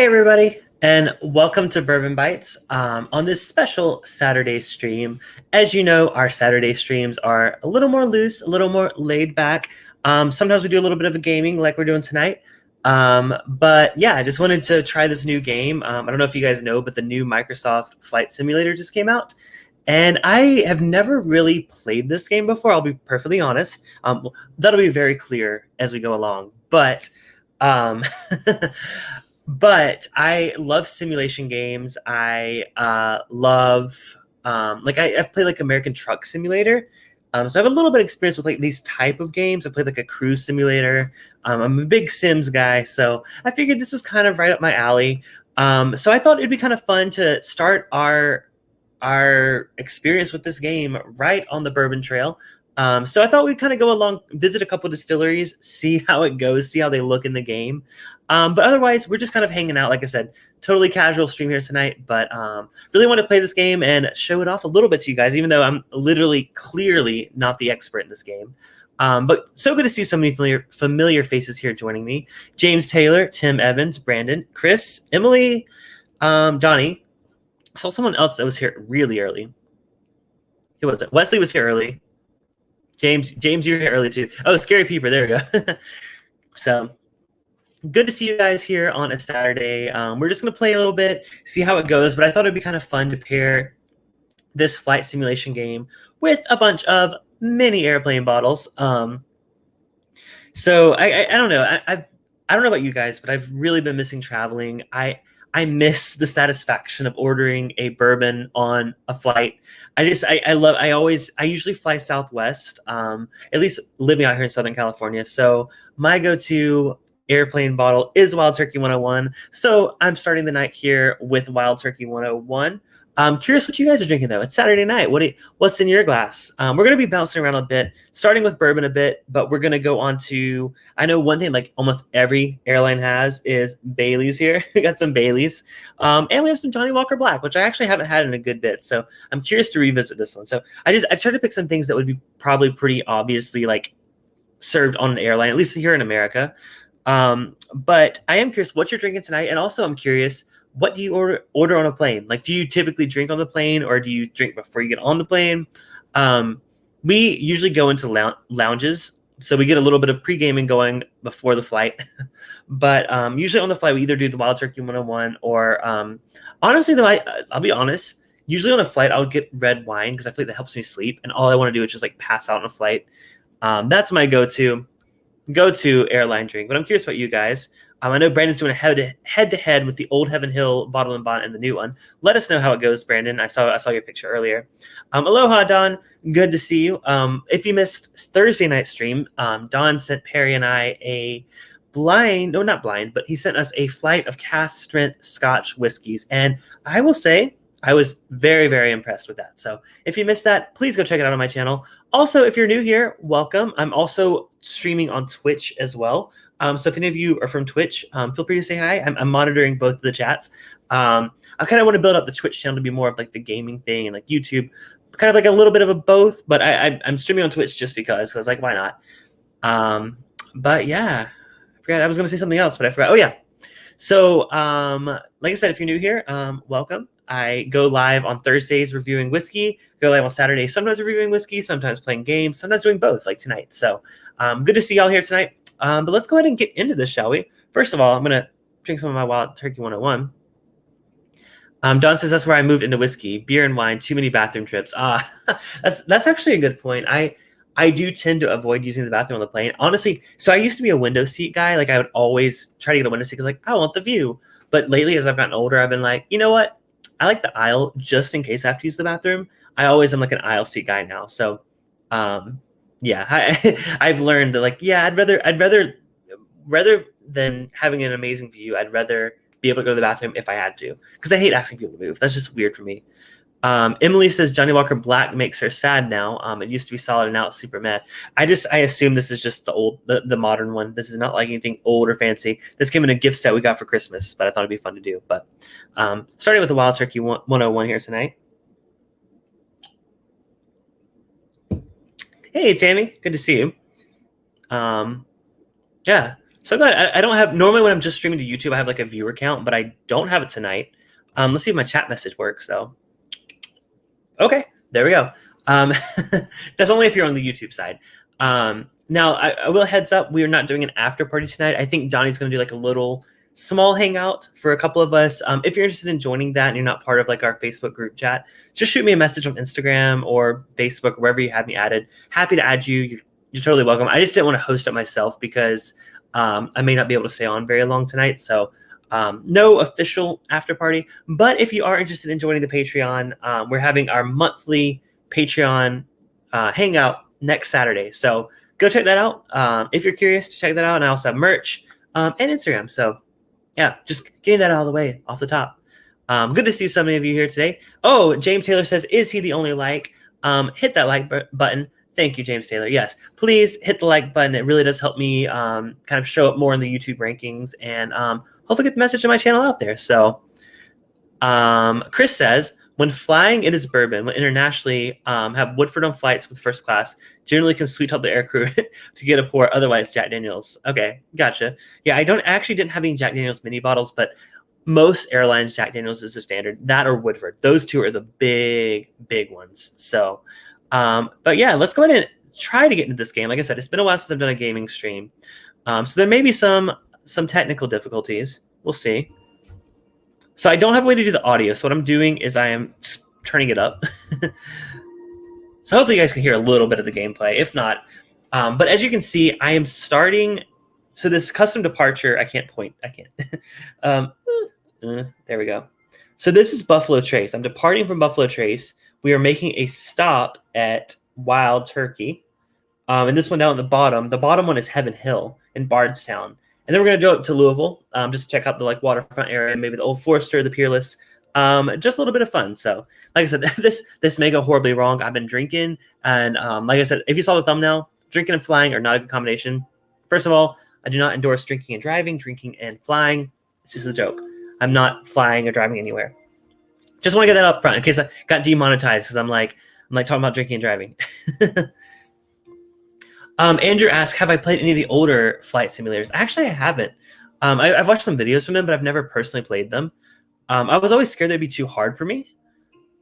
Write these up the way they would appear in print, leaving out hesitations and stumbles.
Hey everybody, and welcome to Bourbon Bites. On this special Saturday stream, as you know, our Saturday streams are a little more loose, a little more laid back. Sometimes we do a little bit of a gaming like we're doing tonight. But yeah, I just wanted to try this new game. I don't know if you guys know, but the new Microsoft Flight Simulator just came out. And I have never really played this game before, I'll be perfectly honest. That'll be very clear as we go along. Um, but I love simulation games. I love I've played like American Truck Simulator. So I have a little bit of experience with like these type of games. I played like a cruise simulator. I'm a big Sims guy, so I figured this was kind of right up my alley. So I thought it'd be kind of fun to start our experience with this game right on the Bourbon Trail. So I thought we'd kind of go along, visit a couple distilleries, see how it goes, see how they look in the game. But otherwise, we're just kind of hanging out. Like I said, totally casual stream here tonight. But really want to play this game and show it off a little bit to you guys, even though I'm literally, clearly not the expert in this game. But so good to see so many familiar faces here joining me. James Taylor, Tim Evans, Brandon, Chris, Emily, Johnny. I saw someone else that was here really early. Who was it? Wesley was here early. James, you're here early too. Oh, Scary Peeper, there we go. So good to see you guys here on a Saturday. We're just going to play a little bit, see how it goes, but I thought it'd be kind of fun to pair this flight simulation game with a bunch of mini airplane bottles. So I don't know. I don't know about you guys, but I've really been missing traveling. I miss the satisfaction of ordering a bourbon on a flight. I usually fly Southwest, at least living out here in Southern California. So my go-to airplane bottle is Wild Turkey 101. So I'm starting the night here with Wild Turkey 101. I'm curious what you guys are drinking though. It's Saturday night. What's in your glass? We're going to be bouncing around a bit, starting with bourbon a bit, but we're going to go on to, I know one thing like almost every airline has is Bailey's here. We got some Bailey's. And we have some Johnny Walker Black, which I actually haven't had in a good bit. So I'm curious to revisit this one. So I tried to pick some things that would be probably pretty obviously like served on an airline, at least here in America. But I am curious what you're drinking tonight. And also I'm curious, what do you order on a plane? Like, do you typically drink on the plane or do you drink before you get on the plane? We usually go into lounges. So we get a little bit of pre-gaming going before the flight. But usually on the flight, we either do the Wild Turkey 101 or honestly, though, I'll be honest. Usually on a flight, I'll get red wine because I feel like that helps me sleep. And all I want to do is just like pass out on a flight. That's my go-to airline drink. But I'm curious about you guys. I know Brandon's doing a head-to-head with the old Heaven Hill bottle and bond and the new one. Let us know how it goes, Brandon. I saw your picture earlier. Aloha, Don. Good to see you. If you missed Thursday night stream, Don sent Perry and I a not blind, but he sent us a flight of cask strength Scotch whiskeys. And I will say, I was very, very impressed with that. So if you missed that, please go check it out on my channel. Also, if you're new here, welcome. I'm also streaming on Twitch as well. So if any of you are from Twitch, feel free to say hi. I'm monitoring both of the chats. I kind of want to build up the Twitch channel to be more of like the gaming thing and like YouTube, kind of like a little bit of a both. But I'm streaming on Twitch just because I was like, why not? But yeah, I forgot I was going to say something else, but I forgot. Oh yeah. So like I said, if you're new here, welcome. I go live on Thursdays reviewing whiskey, go live on Saturdays, sometimes reviewing whiskey, sometimes playing games, sometimes doing both like tonight. So good to see y'all here tonight. But let's go ahead and get into this, shall we? First of all, I'm going to drink some of my Wild Turkey 101. Don says that's where I moved into whiskey, beer and wine, too many bathroom trips. That's actually a good point. I do tend to avoid using the bathroom on the plane. Honestly, so I used to be a window seat guy. Like I would always try to get a window seat because like, I want the view. But lately, as I've gotten older, I've been like, you know what? I like the aisle just in case I have to use the bathroom. I always am like an aisle seat guy now. So, yeah, I've learned that like, yeah, I'd rather than having an amazing view, I'd rather be able to go to the bathroom if I had to, because I hate asking people to move. That's just weird for me. Emily says Johnny Walker Black makes her sad now. It used to be solid and now it's super meh. I assume this is just the modern one. This is not like anything old or fancy. This came in a gift set we got for Christmas, but I thought it'd be fun to do. But starting with the Wild Turkey 101 here tonight. Hey, Tammy. Good to see you. Yeah. So glad I don't have normally when I'm just streaming to YouTube, I have like a viewer count, but I don't have it tonight. Let's see if my chat message works though. Okay, there we go. That's only if you're on the YouTube side. Now I will heads up, we are not doing an after party tonight. I think Donnie's going to do like a little small hangout for a couple of us. If you're interested in joining that and you're not part of like our Facebook group chat, just shoot me a message on Instagram or Facebook, wherever you have me added. Happy to add you. You're totally welcome. I just didn't want to host it myself because I may not be able to stay on very long tonight. So no official after party. But if you are interested in joining the Patreon, we're having our monthly Patreon hangout next Saturday. So go check that out. If you're curious to check that out. And I also have merch and Instagram. So yeah, just getting that out of the way off the top. Good to see so many of you here today. Oh, James Taylor says, is he the only like? Hit that like button. Thank you, James Taylor. Yes, please hit the like button. It really does help me kind of show up more in the YouTube rankings and hopefully get the message of my channel out there. So Chris says, when flying, it is bourbon. When internationally, have Woodford on flights with first class. Generally can sweet talk the air crew to get a pour. Otherwise, Jack Daniels. Okay, gotcha. Yeah, I didn't have any Jack Daniels mini bottles, but most airlines, Jack Daniels is the standard. That or Woodford. Those two are the big ones. So, but yeah, let's go ahead and try to get into this game. Like I said, it's been a while since I've done a gaming stream. So there may be some technical difficulties. We'll see. So I don't have a way to do the audio. So what I'm doing is I am turning it up. So hopefully you guys can hear a little bit of the gameplay. If not, but as you can see, I am starting. So this custom departure, I can't point. I can't. There we go. So this is Buffalo Trace. I'm departing from Buffalo Trace. We are making a stop at Wild Turkey. And this one down at the bottom one is Heaven Hill in Bardstown. And then we're going to go up to Louisville, just check out the like waterfront area, maybe the Old Forester, the Peerless, just a little bit of fun. So like I said, this may go horribly wrong. I've been drinking. And like I said, if you saw the thumbnail, drinking and flying are not a good combination. First of all, I do not endorse drinking and driving, drinking and flying. It's just a joke. I'm not flying or driving anywhere. Just want to get that up front in case I got demonetized because I'm like talking about drinking and driving. Andrew asked, have I played any of the older flight simulators? Actually, I haven't. I've watched some videos from them, but I've never personally played them. I was always scared they'd be too hard for me.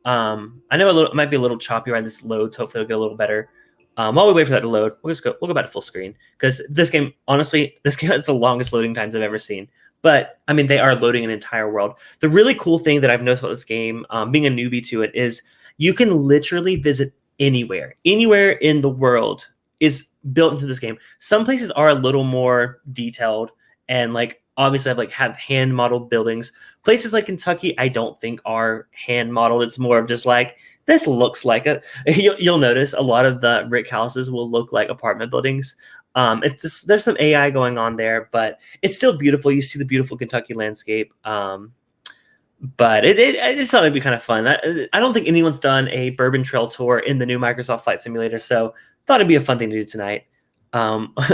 I know it might be a little choppy while this loads. Hopefully it'll get a little better. While we wait for that to load, we'll go back to full screen because this game has the longest loading times I've ever seen. But I mean, they are loading an entire world. The really cool thing that I've noticed about this game, being a newbie to it, is you can literally visit anywhere in the world is built into this game. Some places are a little more detailed and like obviously have hand modeled buildings. Places like Kentucky, I don't think are hand modeled. It's more of just like, this looks like you'll notice a lot of the brick houses will look like apartment buildings. There's some AI going on there, but it's still beautiful. You see the beautiful Kentucky landscape. But I just thought it'd be kind of fun. I don't think anyone's done a Bourbon Trail tour in the new Microsoft Flight Simulator, so thought it'd be a fun thing to do tonight. Brandon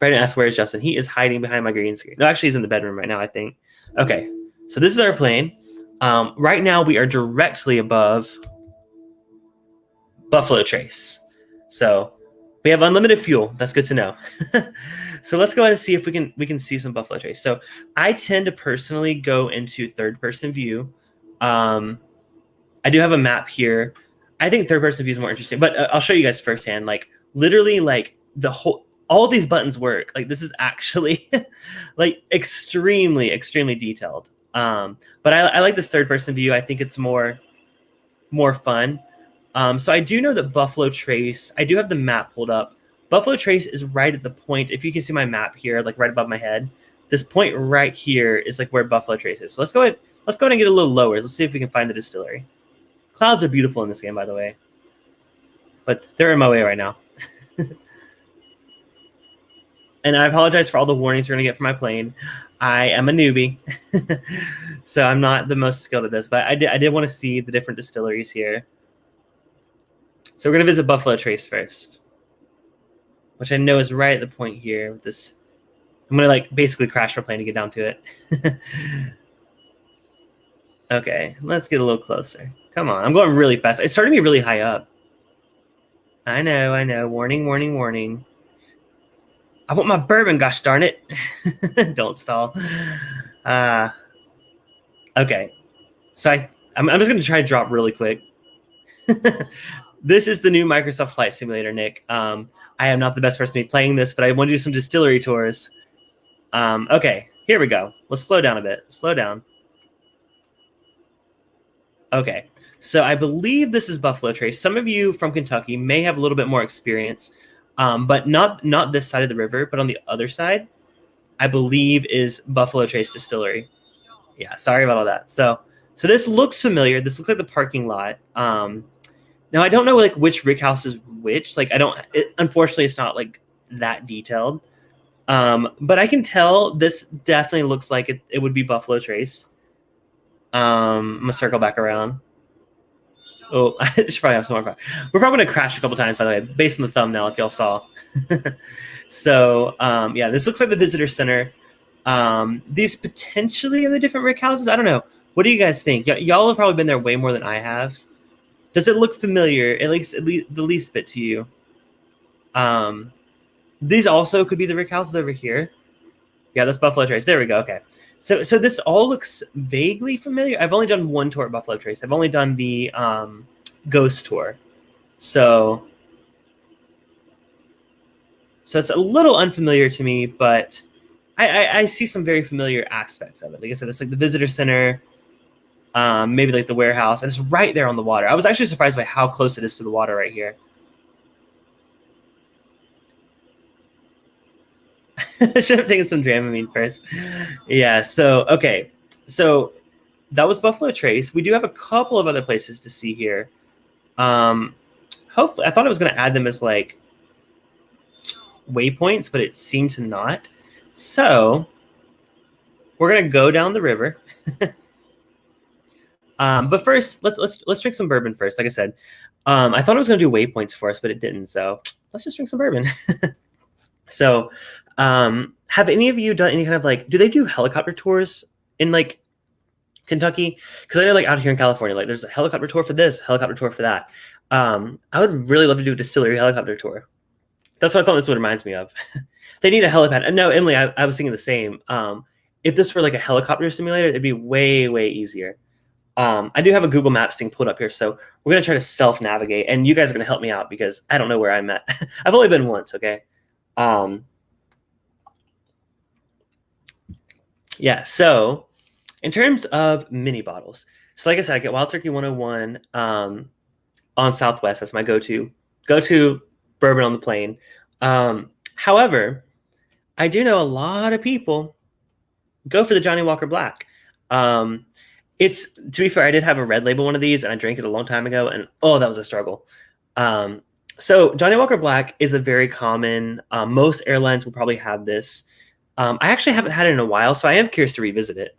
asked, where is Justin? He is hiding behind my green screen. No, actually, he's in the bedroom right now, I think. Okay, so this is our plane. Right now, we are directly above Buffalo Trace. So we have unlimited fuel. That's good to know. So let's go ahead and see if we can see some Buffalo Trace. So I tend to personally go into third-person view. I do have a map here. I think third-person view is more interesting, but I'll show you guys firsthand. Like literally, like all these buttons work. Like this is actually like extremely detailed. But I like this third-person view. I think it's more fun. So I do know that Buffalo Trace. I do have the map pulled up. Buffalo Trace is right at the point, if you can see my map here, like right above my head, this point right here is like where Buffalo Trace is. So let's go ahead and get a little lower. Let's see if we can find the distillery. Clouds are beautiful in this game, by the way. But they're in my way right now. And I apologize for all the warnings you're going to get from my plane. I am a newbie. So I'm not the most skilled at this, but I did want to see the different distilleries here. So we're going to visit Buffalo Trace first, which I know is right at the point here with this. I'm going to like basically crash my plane to get down to it. Okay, let's get a little closer. Come on, I'm going really fast. It's starting to be really high up. I know. Warning. I want my bourbon, gosh darn it. Don't stall. Okay. So I'm just going to try to drop really quick. This is the new Microsoft Flight Simulator, Nick. I am not the best person to be playing this, but I want to do some distillery tours. Okay, here we go. Let's slow down a bit. Slow down. Okay, so I believe this is Buffalo Trace. Some of you from Kentucky may have a little bit more experience, but not this side of the river, but on the other side, I believe is Buffalo Trace Distillery. Yeah, sorry about all that. So this looks familiar. This looks like the parking lot. Now I don't know like which rick house is which. Like unfortunately, it's not like that detailed. But I can tell this definitely looks like it would be Buffalo Trace. I'm gonna circle back around. Oh, I should probably have some more. We're probably gonna crash a couple times, by the way, based on the thumbnail, if y'all saw. So yeah, this looks like the visitor center. These potentially are the different rick houses. I don't know. What do you guys think? Y'all have probably been there way more than I have. Does it look familiar, at least the least bit to you? These also could be the rick houses over here. Yeah, that's Buffalo Trace. There we go. Okay. So this all looks vaguely familiar. I've only done one tour at Buffalo Trace. I've only done the ghost tour. So it's a little unfamiliar to me, but I see some very familiar aspects of it. Like I said, it's like the visitor center, maybe like the warehouse, and it's right there on the water. I was actually surprised by how close it is to the water right here. Should have taken some Dramamine first. Yeah, so, okay. So that was Buffalo Trace. We do have a couple of other places to see here. Hopefully, I thought I was going to add them as, like, waypoints, but it seemed to not. So we're going to go down the river. But first, let's drink some bourbon first. Like I said, I thought I was going to do waypoints for us, but it didn't. So let's just drink some bourbon. So, have any of you done any kind of like, do they do helicopter tours in like Kentucky? Because I know like out here in California, like there's a helicopter tour for this, helicopter tour for that. I would really love to do a distillery helicopter tour. That's what I thought this would reminds me of. They need a helipad. No, Emily, I was thinking the same. If this were like a helicopter simulator, it'd be way, way easier. I do have a Google Maps thing pulled up here, so we're going to try to self-navigate, and you guys are going to help me out because I don't know where I'm at. I've only been once, okay? Yeah, so in terms of mini bottles, so like I said, I get Wild Turkey 101 on Southwest. That's my go-to bourbon on the plane. However, I do know a lot of people go for the Johnny Walker Black. It's, to be fair, I did have a red label one of these, and I drank it a long time ago, and oh, that was a struggle. So Johnny Walker Black is a very common, most airlines will probably have this. I actually haven't had it in a while, so I am curious to revisit it.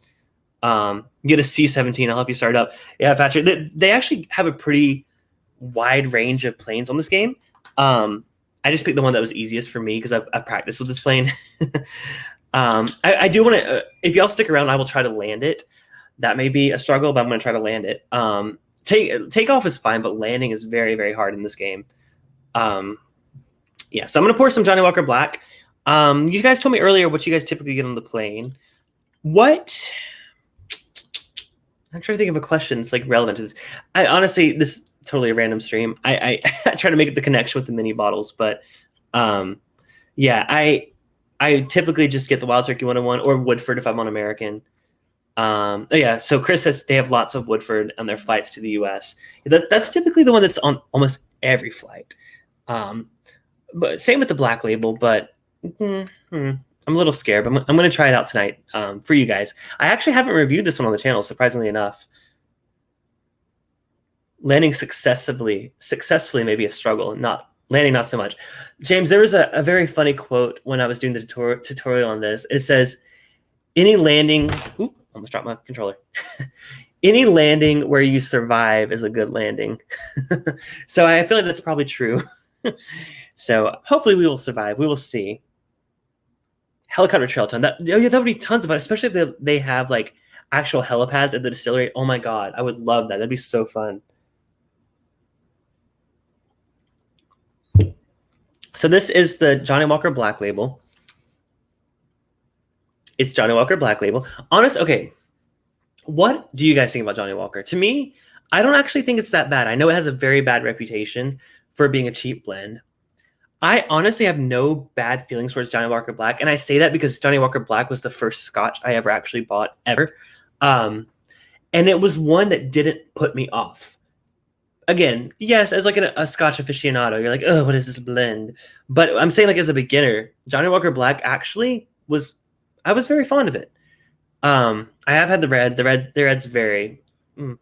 Get a C-17, I'll help you start up. Yeah, Patrick, they actually have a pretty wide range of planes on this game. I just picked the one that was easiest for me because I've practiced with this plane. I do want to, if y'all stick around, I will try to land it. That may be a struggle, but I'm going to try to land it. Takeoff is fine, but landing is very, very hard in this game. Yeah, so I'm going to pour some Johnny Walker Black. You guys told me earlier what you guys typically get on the plane. I'm trying to think of a question that's like relevant to this. Honestly, this is totally a random stream. I try to make the connection with the mini bottles, but yeah, I typically just get the Wild Turkey 101 or Woodford if I'm on American. Oh yeah, so Chris says they have lots of Woodford on their flights to the US. That's typically the one that's on almost every flight. But same with the Black Label, but I'm a little scared, but I'm going to try it out tonight for you guys. I actually haven't reviewed this one on the channel, surprisingly enough. Landing successfully may be a struggle, landing not so much. James, there was a very funny quote when I was doing the tutorial on this. It says, any landing, almost dropped my controller. Any landing where you survive is a good landing. So I feel like that's probably true. So hopefully we will survive. We will see. Helicopter trail ton. That would be tons of fun, especially if they have like actual helipads at the distillery. Oh my God, I would love that. That'd be so fun. So this is the Johnny Walker Black Label. It's Johnny Walker Black Label. Okay. What do you guys think about Johnny Walker? To me, I don't actually think it's that bad. I know it has a very bad reputation for being a cheap blend. I honestly have no bad feelings towards Johnny Walker Black, and I say that because Johnny Walker Black was the first Scotch I ever actually bought ever, and it was one that didn't put me off. Again, yes, as like a Scotch aficionado, you're like, oh, what is this blend? But I'm saying like as a beginner, Johnny Walker Black actually was, I was very fond of it. I have had the red. The red's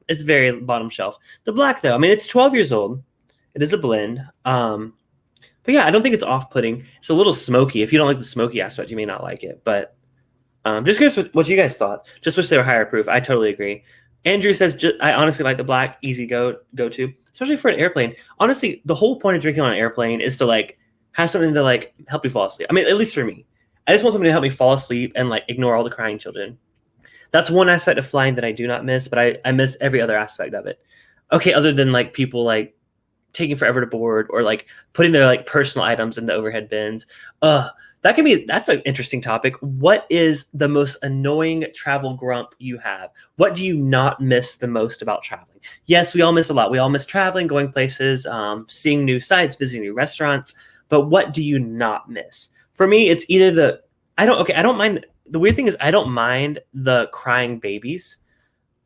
it's very bottom shelf. The black though, I mean, it's 12 years old. It is a blend. But yeah, I don't think it's off-putting. It's a little smoky. If you don't like the smoky aspect, you may not like it. But just curious what you guys thought. Just wish they were higher proof. I totally agree. Andrew says, I honestly like the black, easy go to, especially for an airplane. Honestly, the whole point of drinking on an airplane is to like have something to like help you fall asleep. I mean, at least for me, I just want something to help me fall asleep and like ignore all the crying children. That's one aspect of flying that I do not miss, but I miss every other aspect of it. Okay, other than like people like taking forever to board or like putting their like personal items in the overhead bins. That's an interesting topic. What is the most annoying travel grump you have? What do you not miss the most about traveling? Yes, we all miss a lot. We all miss traveling, going places, seeing new sites, visiting new restaurants. But what do you not miss? For me, it's either I don't mind. The weird thing is I don't mind the crying babies.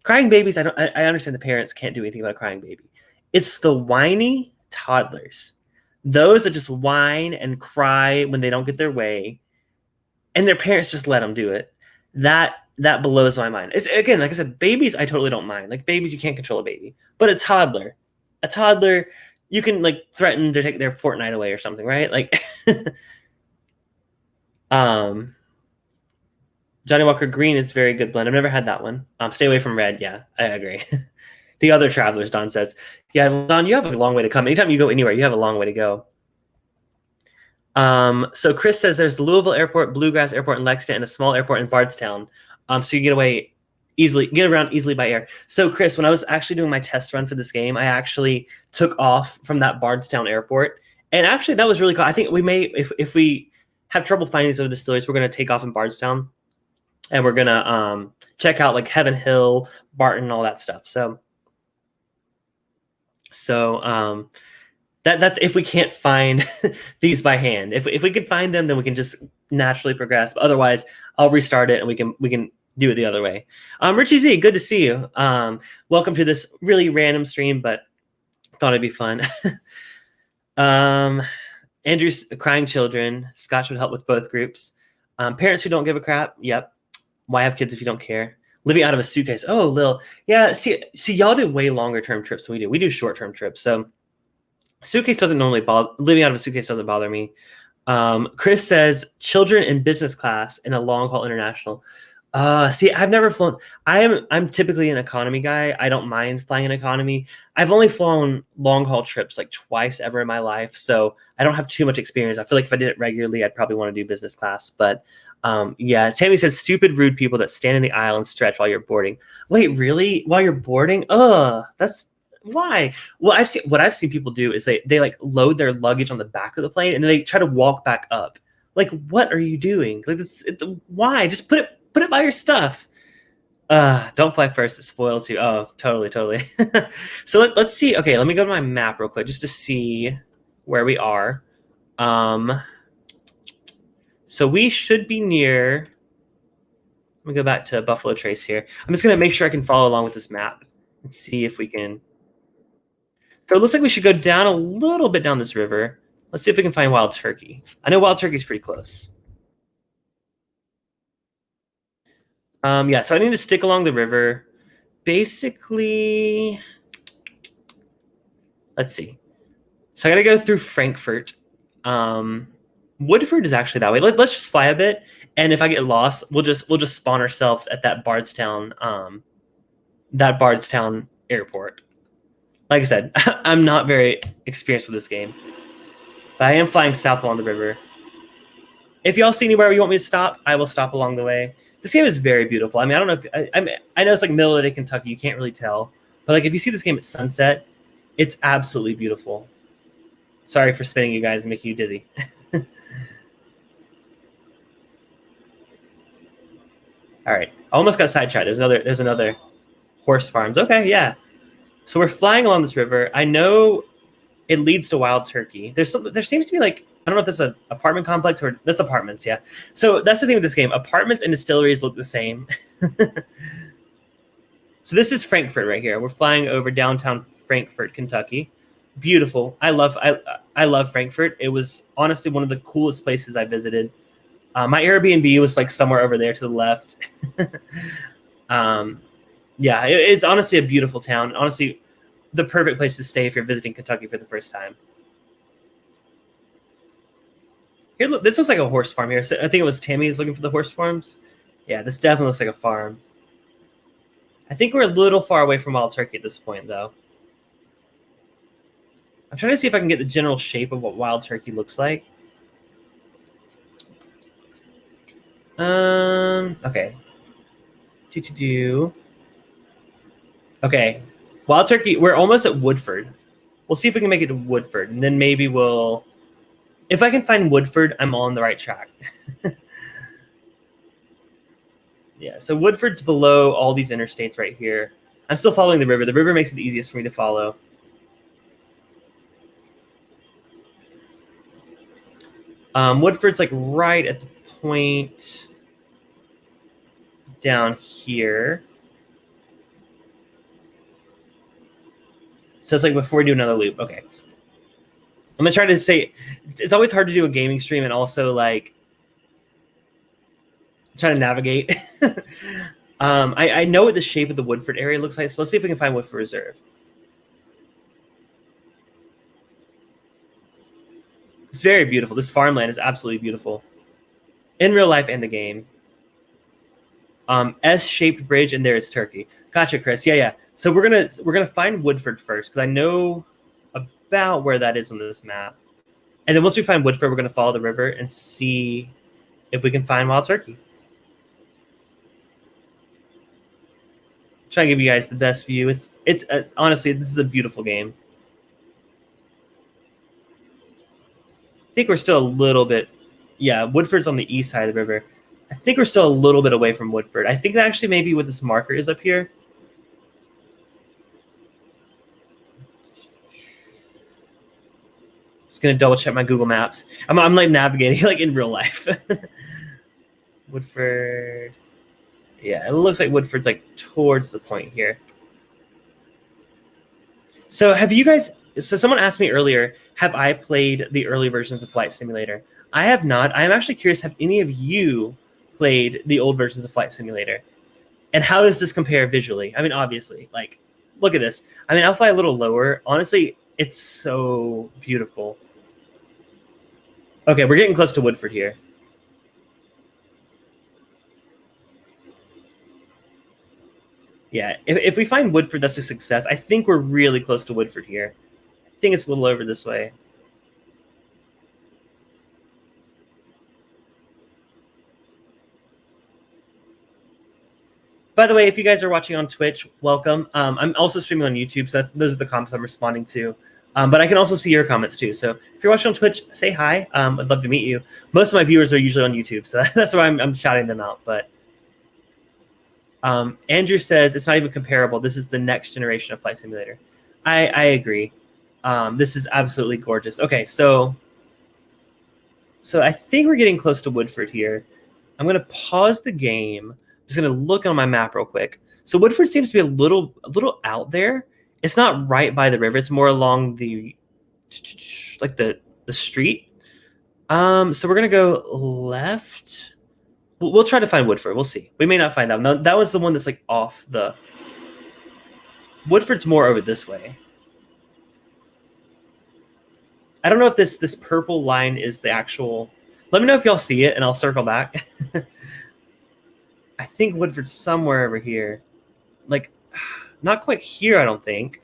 Crying babies, I understand the parents can't do anything about a crying baby. It's the whiny toddlers. Those that just whine and cry when they don't get their way, and their parents just let them do it. That blows my mind. It's, again, like I said, babies I totally don't mind. Like babies, you can't control a baby, but a toddler, you can like threaten to take their Fortnite away or something, right? Like, Johnny Walker Green is very good blend. I've never had that one. Stay away from red. Yeah, I agree. The other travelers, Don says. Yeah, Don, you have a long way to come. Anytime you go anywhere, you have a long way to go. So Chris says there's the Louisville Airport, Bluegrass Airport in Lexington, and a small airport in Bardstown. So you get around easily by air. So Chris, when I was actually doing my test run for this game, I actually took off from that Bardstown airport. And actually that was really cool. I think we may, if we have trouble finding these other distilleries, we're going to take off in Bardstown. And we're going to check out like Heaven Hill, Barton, all that stuff. So that's if we can't find these by hand. If we could find them, then we can just naturally progress. But otherwise, I'll restart it and we can do it the other way. Richie Z, good to see you. Welcome to this really random stream, but thought it'd be fun. Andrew's crying children. Scotch would help with both groups. Parents who don't give a crap. Yep. Why have kids if you don't care? Living out of a suitcase. Oh, Lil. Yeah, see, y'all do way longer term trips than we do. We do short term trips. So suitcase doesn't normally bother. Living out of a suitcase doesn't bother me. Chris says children in business class in a long haul international. See, I've never flown. I'm typically an economy guy. I don't mind flying in economy. I've only flown long haul trips like twice ever in my life, so I don't have too much experience. I feel like if I did it regularly, I'd probably want to do business class. But yeah, Tammy says stupid, rude people that stand in the aisle and stretch while you're boarding. Wait, really? While you're boarding? That's why. Well, what I've seen people do is they like load their luggage on the back of the plane and then they try to walk back up. Like, what are you doing? Like, why? Just put it by your stuff. Don't fly first. It spoils you. Oh, totally. So let's see. Okay, let me go to my map real quick just to see where we are. So we should be near. Let me go back to Buffalo Trace here. I'm just going to make sure I can follow along with this map and see if we can. So it looks like we should go down a little bit down this river. Let's see if we can find Wild Turkey. I know Wild Turkey's pretty close. Yeah, so I need to stick along the river. Basically, let's see. So I got to go through Frankfurt. Woodford is actually that way. Let's just fly a bit, and if I get lost, we'll just spawn ourselves at that Bardstown airport. Like I said, I'm not very experienced with this game, but I am flying south along the river. If y'all see anywhere you want me to stop, I will stop along the way. This game is very beautiful. I mean, I don't know if I know it's like middle of the day Kentucky. You can't really tell, but like if you see this game at sunset, it's absolutely beautiful. Sorry for spinning you guys and making you dizzy. All right, almost got sidetracked. There's another horse farms. Okay, yeah. So we're flying along this river. I know it leads to Wild Turkey. There seems to be like, I don't know if this is an apartment complex or this apartments. Yeah. So that's the thing with this game. Apartments and distilleries look the same. So this is Frankfurt right here. We're flying over downtown Frankfurt, Kentucky. Beautiful. I love Frankfurt. It was honestly one of the coolest places I visited. My Airbnb was like somewhere over there to the left. Yeah, it's honestly a beautiful town. Honestly, the perfect place to stay if you're visiting Kentucky for the first time. Here, look, this looks like a horse farm here. So I think it was Tammy's looking for the horse farms. Yeah, this definitely looks like a farm. I think we're a little far away from Wild Turkey at this point, though. I'm trying to see if I can get the general shape of what Wild Turkey looks like. Okay. Okay. Wild Turkey, we're almost at Woodford. We'll see if we can make it to Woodford, and then maybe we'll... If I can find Woodford, I'm on the right track. Yeah, so Woodford's below all these interstates right here. I'm still following the river. The river makes it the easiest for me to follow. Woodford's like right at the point down here. So it's like before we do another loop. Okay. I'm going to try to say, it's always hard to do a gaming stream and also like try to navigate. I know what the shape of the Woodford area looks like, so let's see if we can find Woodford Reserve. It's very beautiful. This farmland is absolutely beautiful in real life and the game. S-shaped bridge, and there is Turkey. Gotcha, Chris. Yeah. So we're gonna find Woodford first because I know about where that is on this map, and then once we find Woodford, we're gonna follow the river and see if we can find Wild Turkey. Try to give you guys the best view. It's honestly, this is a beautiful game. I think we're still a little bit, yeah. Woodford's on the east side of the river. I think we're still a little bit away from Woodford. I think that actually maybe what this marker is up here. Just gonna double check my Google Maps. I'm like navigating like in real life. Woodford. Yeah, it looks like Woodford's like towards the point here. So have you guys, so someone asked me earlier, have I played the early versions of Flight Simulator? I have not. I am actually curious, have any of you played the old versions of Flight Simulator? And how does this compare visually? I mean, obviously, like, look at this. I mean, I'll fly a little lower. Honestly, it's so beautiful. Okay, we're getting close to Woodford here. Yeah, if we find Woodford, that's a success. I think we're really close to Woodford here. I think it's a little over this way. By the way, if you guys are watching on Twitch, welcome. I'm also streaming on YouTube, so those are the comments I'm responding to. But I can also see your comments too. So if you're watching on Twitch, say hi. I'd love to meet you. Most of my viewers are usually on YouTube, so that's why I'm shouting them out. But Andrew says it's not even comparable. This is the next generation of Flight Simulator. I agree. This is absolutely gorgeous. Okay, so I think we're getting close to Woodford here. I'm going to pause the game. I'm just going to look on my map real quick. So Woodford seems to be a little out there. It's not right by the river. It's more along the like the street. So we're going to go left. We'll try to find Woodford. We'll see. We may not find that. No, that was the one that's like off the... Woodford's more over this way. I don't know if this purple line is the actual... Let me know if y'all see it, and I'll circle back. I think Woodford's somewhere over here. Like, not quite here, I don't think.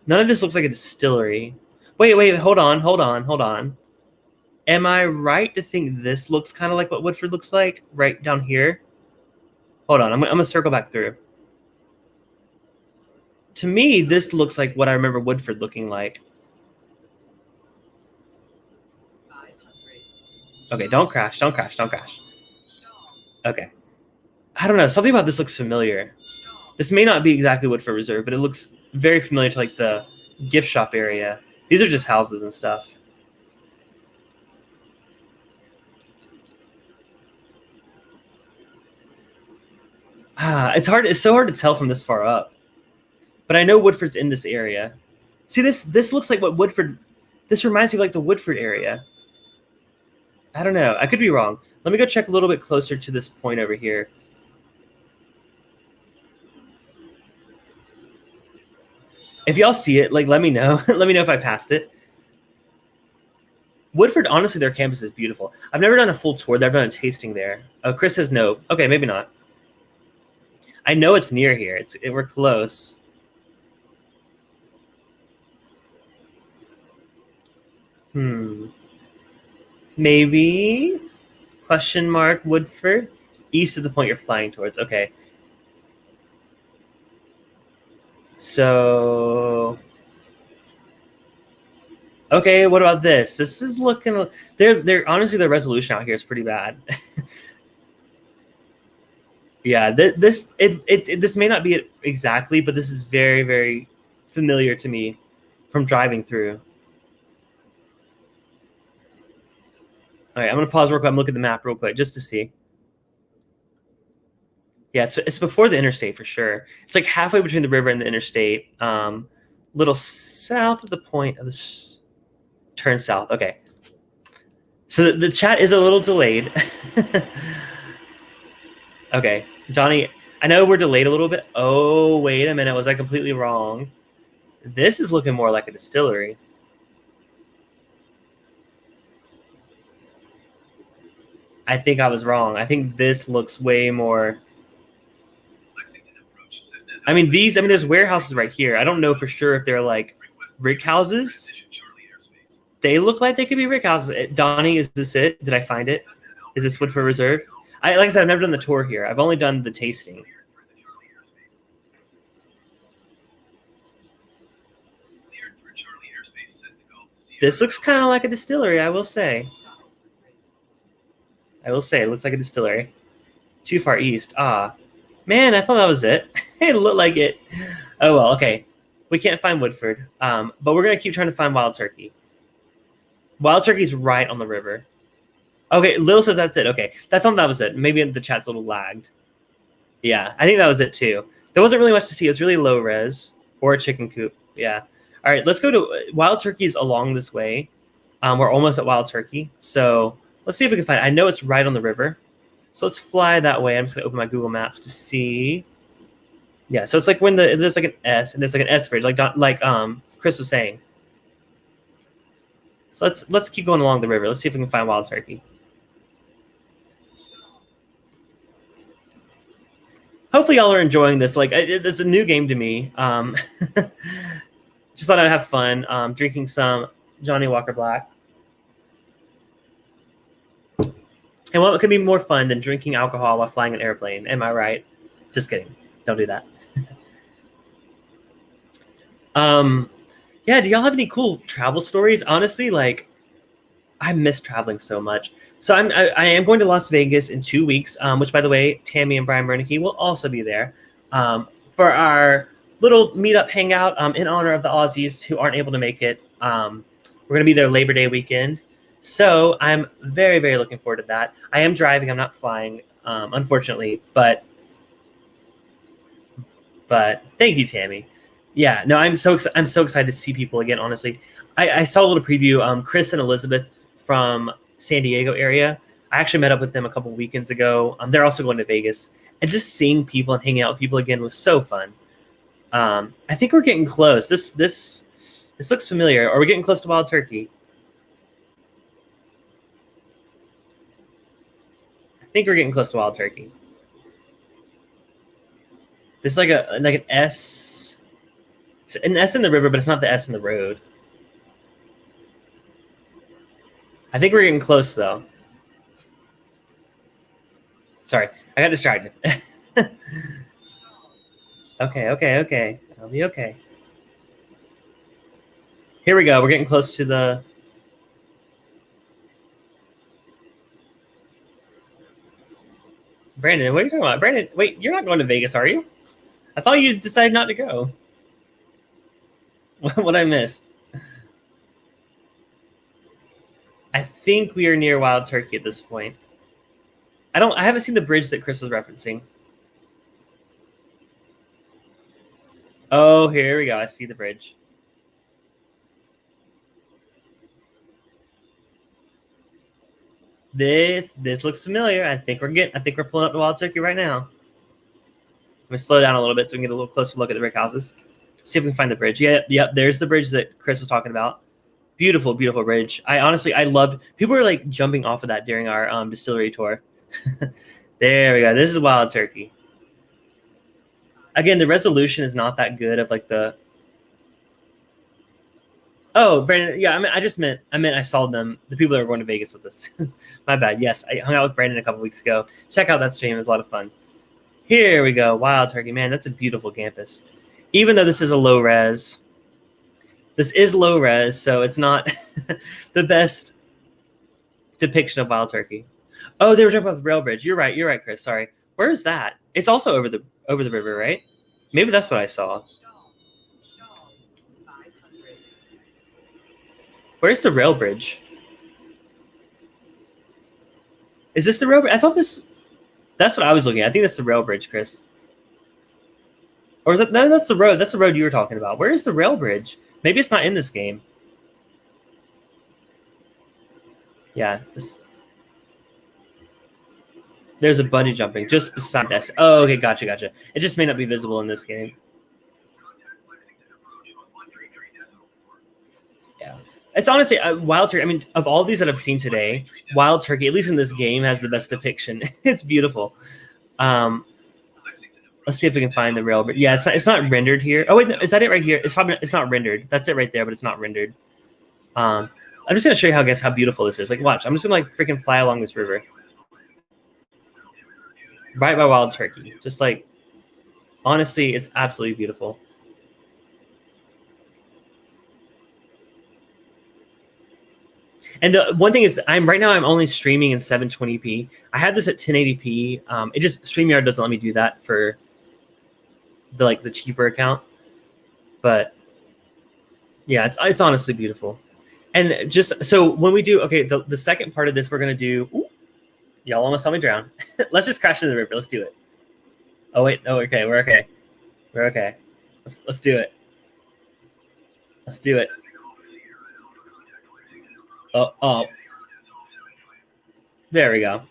None of this looks like a distillery. Wait, hold on. Am I right to think this looks kind of like what Woodford looks like right down here? Hold on, I'm going to circle back through. To me, this looks like what I remember Woodford looking like. Okay, don't crash. Okay. I don't know. Something about this looks familiar. This may not be exactly Woodford Reserve, but it looks very familiar to like the gift shop area. These are just houses and stuff. It's hard. It's so hard to tell from this far up. But I know Woodford's in this area. See, this looks like what Woodford. This reminds me of like the Woodford area. I don't know. I could be wrong. Let me go check a little bit closer to this point over here. If y'all see it, like, let me know. Let me know if I passed it. Woodford, honestly, their campus is beautiful. I've never done a full tour. I've done a tasting there. Oh, Chris says no. Okay, maybe not. I know it's near here. We're close. Maybe? Question mark, Woodford? East of the point you're flying towards. Okay. So... Okay, what about this? This is looking... They're honestly, the resolution out here is pretty bad. Yeah, this may not be it exactly, but this is very, very familiar to me from driving through. All right, I'm going to pause real quick. I'm looking at the map real quick just to see. Yeah, it's before the interstate for sure. It's like halfway between the river and the interstate. Little south of the point of this. Turn south. Okay. So the chat is a little delayed. Okay, Johnny, I know we're delayed a little bit. Oh, wait a minute. Was I completely wrong? This is looking more like a distillery. I think I was wrong. I think this looks way more... I mean, there's warehouses right here. I don't know for sure if they're like rig houses. They look like they could be rig houses. Donnie, is this it? Did I find it? Is this Woodford Reserve? Like I said, I've never done the tour here. I've only done the tasting. This looks kind of like a distillery, I will say. It looks like a distillery. Too far east. Man, I thought that was it. It looked like it. Oh, well, okay. We can't find Woodford, but we're going to keep trying to find Wild Turkey. Wild Turkey's right on the river. Okay, Lil says that's it. Okay, I thought that was it. Maybe the chat's a little lagged. Yeah, I think that was it too. There wasn't really much to see. It was really low res or a chicken coop. Yeah. All right, let's go to Wild Turkey's along this way. We're almost at Wild Turkey, so let's see if we can find it. I know it's right on the river, so let's fly that way. I'm just gonna open my Google Maps to see. Yeah, so it's like when there's like an S and there's like an S bridge, like Chris was saying. So let's keep going along the river. Let's see if we can find Wild Turkey. Hopefully y'all are enjoying this. Like it's a new game to me. Just thought I'd have fun drinking some Johnny Walker Black. And what could be more fun than drinking alcohol while flying an airplane? Am I right? Just kidding. Don't do that. Yeah, do y'all have any cool travel stories? Honestly, like, I miss traveling so much. So I am going to Las Vegas in 2 weeks, which, by the way, Tammy and Brian Bernanke will also be there for our little meetup hangout in honor of the Aussies who aren't able to make it. We're going to be there Labor Day weekend. So I'm very, very looking forward to that. I am driving. I'm not flying, unfortunately. But thank you, Tammy. Yeah, no, I'm so excited to see people again, honestly. I saw a little preview. Chris and Elizabeth from San Diego area. I actually met up with them a couple weekends ago. They're also going to Vegas. And just seeing people and hanging out with people again was so fun. I think we're getting close. This looks familiar. Are we getting close to Wild Turkey? I think we're getting close to Wild Turkey. There's like an S. It's an S in the river, but it's not the S in the road. I think we're getting close, though. Sorry, I got distracted. Okay. I'll be okay. Here we go. We're getting close to the... Brandon, what are you talking about? Brandon, wait, you're not going to Vegas, are you? I thought you decided not to go. What I miss? I think we are near Wild Turkey at this point. I haven't seen the bridge that Chris was referencing. Oh, here we go. I see the bridge. This looks familiar. I think we're pulling up the Wild Turkey right now. I'm gonna slow down a little bit so we can get a little closer look at the brick houses. See if we can find the bridge. Yep. There's the bridge that Chris was talking about. Beautiful, beautiful bridge. I love. People were like jumping off of that during our distillery tour. There we go. This is Wild Turkey. Again, the resolution is not that good of like the. Oh, Brandon. Yeah, I meant I saw them. The people that were going to Vegas with us. My bad. Yes, I hung out with Brandon a couple weeks ago. Check out that stream. It was a lot of fun. Here we go. Wild Turkey. Man, that's a beautiful campus. Even though this is a low res. This is low res, so it's not the best depiction of Wild Turkey. Oh, they were jumping off the rail bridge. You're right, Chris. Sorry. Where is that? It's also over the river, right? Maybe that's what I saw. Where's the rail bridge? Is this the rail bridge? I thought this. That's what I was looking at. I think that's the rail bridge, Chris. Or is it? No, that's the road. That's the road you were talking about. Where is the rail bridge? Maybe it's not in this game. Yeah. There's a bungee jumping just beside this. Oh, okay. Gotcha. It just may not be visible in this game. Yeah. It's honestly Wild Turkey. I mean, of all these that I've seen today, Wild Turkey, at least in this game, has the best depiction. It's beautiful. Let's see if we can find the rail. But yeah, it's not rendered here. Oh wait, no, is that it right here? It's not rendered. That's it right there, but it's not rendered. I'm just gonna show you how beautiful this is. Like, watch. I'm just gonna like freaking fly along this river, right by Wild Turkey. Just like, honestly, it's absolutely beautiful. And the one thing is, I'm only streaming in 720p. I had this at 1080p. It just StreamYard doesn't let me do that for the cheaper account. But yeah, it's honestly beautiful. And just so when we do the second part of this, we're gonna do. Ooh, y'all almost saw me drown. Let's just crash into the river. Let's do it. Oh wait, no, okay, we're okay. We're okay. Let's do it. Let's do it. Oh. There we go.